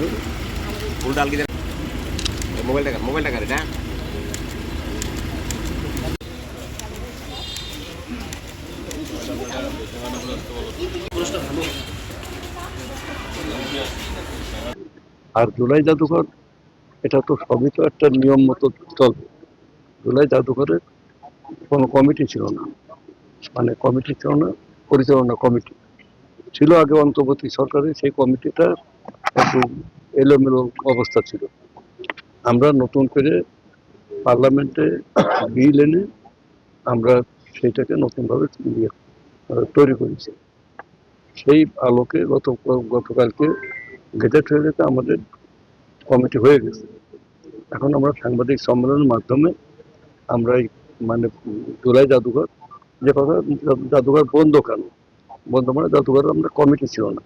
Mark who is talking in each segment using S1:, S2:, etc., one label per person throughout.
S1: Full डाल के mobile टाका এটা
S2: আর জুলাই জাদুঘর এটা তো সবই তো একটা নিয়ম মতো চলবে। জুলাই জাদুঘরের কোনো কমিটি ছিল না, মানে কমিটি ছিল না, পরিচালনা কমিটি ছিল আগে অন্তর্বর্তী সরকারের। সেই কমিটিটা একটু এলোমেলো অবস্থা ছিল। আমরা নতুন করে পার্লামেন্টে বিল এনে আমরা সেইটাকে নতুনভাবে তৈরি করেছি। সেই আলোকে গতকালকে গেজেট হয়ে গেছে, আমাদের কমিটি হয়ে গেছে। এখন আমরা সাংবাদিক সম্মেলনের মাধ্যমে আমরা মানে জুলাই জাদুঘর যে কথা, জাদুঘর বন্ধ কেন বন্ধ, মানে জাদুঘর আমরা কমিটি ছিল না,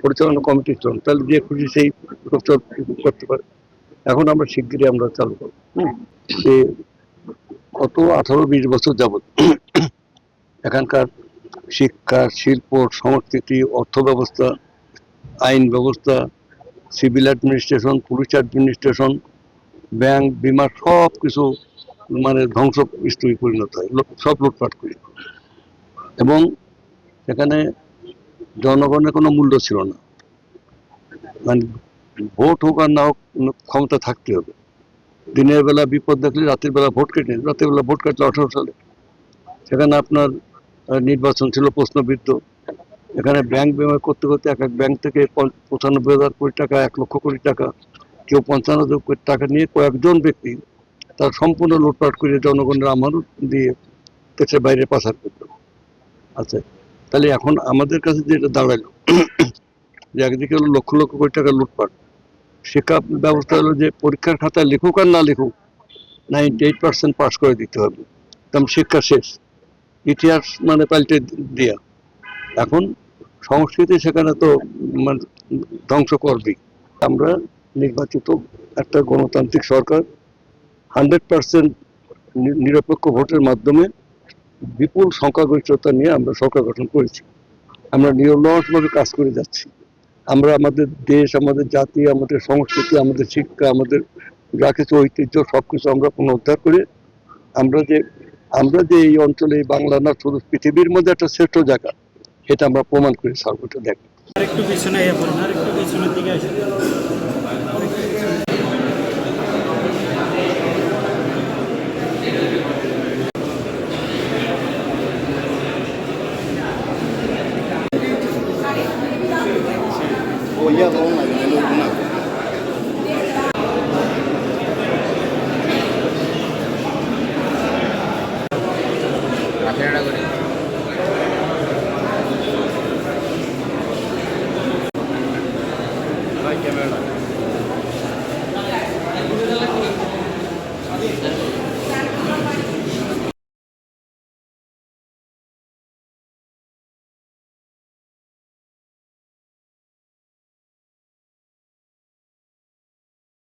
S2: পরিচালনা কমিটি ছিল না, তাহলে যে খুশি সেই করতে পারে। এখন আমরা শিগগিরই আমরা চালু করবো। যে গত 18-20 বছর যাবৎ এখানকার শিক্ষা, শিল্প, সংস্কৃতি, অর্থ ব্যবস্থা, আইন ব্যবস্থা, civil administration, police administration, bank, বিমা সব কিছু মানে ধ্বংসস্তূপে পরিণত হয়, সব লুটপাট করি। এবং সেখানে জনগণের কোনো মূল্য ছিল না, মানে ভোট হোক আর না হোক ক্ষমতা থাকতে হবে। দিনের বেলা বিপদ দেখলে রাতের বেলা ভোট কেটে, রাতের বেলা ভোট কাটলে 18 সালে সেখানে আপনার নির্বাচন ছিল প্রশ্নবিদ্ধ। এখানে ব্যাংক বিমা করতে করতে এক এক ব্যাংক থেকে 95,000 কোটি টাকা, 1 লক্ষ কোটি টাকা, কেউ 55,000 কোটি টাকা নিয়ে কয়েকজন ব্যক্তি তার সম্পূর্ণ লুটপাট করে জনগণের আমানত দিয়ে দেশের বাইরে পাচার করত। আচ্ছা, তাহলে এখন আমাদের কাছে যেটা দাঁড়ালো যে একদিকে হলো লক্ষ লক্ষ কোটি টাকা লুটপাট, শিক্ষা ব্যবস্থা হলো যে পরীক্ষার খাতায় লিখুক আর না লিখুক 98% পাস করে দিতে হবে, তেমন শিক্ষা শেষ। ইতিহাস মানে পাল্টে দেয়া। এখন সংস্কৃতি সেখানে তো মানে ধ্বংস করবেই। আমরা নির্বাচিত একটা গণতান্ত্রিক সরকার 100% নিরপেক্ষ ভোটের মাধ্যমে বিপুল সংখ্যাগরিষ্ঠতা নিয়ে আমরা সরকার গঠন করেছি। আমরা নিরলসভাবে কাজ করে যাচ্ছি। আমরা আমাদের দেশ, আমাদের জাতি, আমাদের সংস্কৃতি, আমাদের শিক্ষা, আমাদের যা কিছু ঐতিহ্য সবকিছু আমরা পুনরুদ্ধার করে আমরা যে এই অঞ্চলে বাংলা না শুধু পৃথিবীর মধ্যে একটা শ্রেষ্ঠ জায়গা, এটা আমরা প্রমাণ করি। সর্বটা দেখ
S3: আরেকটু পিছনে আরেকটু পিছনের দিকে আসে।
S1: ক্যামেরা